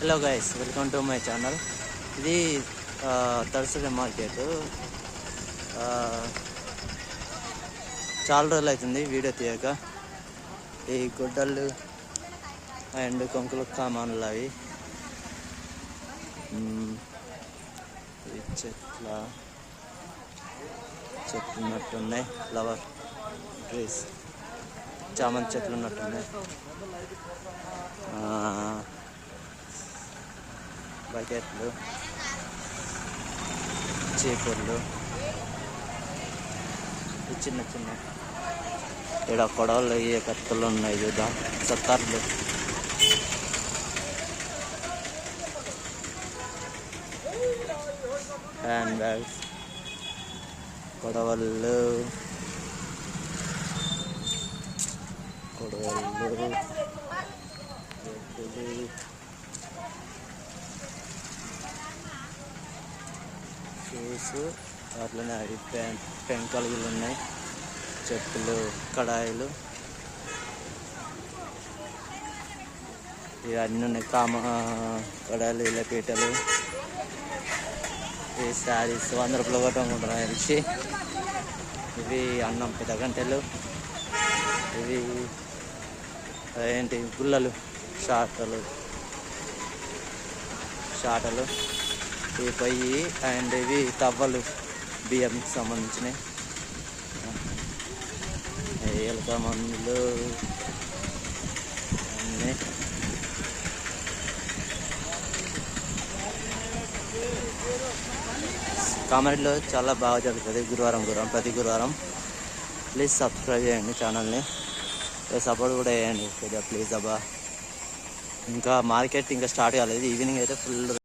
Hello guys, welcome to my channel. ఇది Thursday market. చాలా రోజులు అవుతుంది వీడియో తీయక. ఈ గుడ్డలు అండ్ కొంకులు కామాన్లు అవి చెట్లు ఉన్నట్టున్నాయి. ఫ్లవర్ ట్రీస్, చామంతి చెట్లు ఉన్నట్టున్నాయి. బకెట్లు, చీపుర్లు, చిన్న చిన్న ఇక్కడ కొడవలు, ఏ కత్తులు ఉన్నాయి చూద్దాం. సత్తార్లు, హ్యాండ్ బ్యాగ్స్, కొడవళ్ళు, షూస్, అట్లనే అవి పెంకలు ఉన్నాయి. చెప్పులు, కడాయిలు ఇవన్నీ ఉన్నాయి. కడాయిలు, ఇలా పీటలు, ఈ శారీస్ 100 రూపాయలు ఒకటి అమ్ముకుంటున్నాయి. రిక్షి ఇవి అన్నం పెద్ద గంటలు, ఇవి ఏంటి గుల్లలు, షాటలు, ఇవి పొయ్యి అండ్ ఇవి తవ్వలు, బియ్యంకి సంబంధించినవి. ఎలుక మందులు అన్నీ. కామెడీలో చాలా బాగా జరుగుతుంది ప్రతి గురువారం. ప్లీజ్ సబ్స్క్రైబ్ చేయండి ఛానల్ని, సపోర్ట్ కూడా చేయండి కొద్దిగా ప్లీజ్ అబ్బా. ఇంకా మార్కెట్ ఇంకా స్టార్ట్ కాలేదు. ఈవినింగ్ అయితే ఫుల్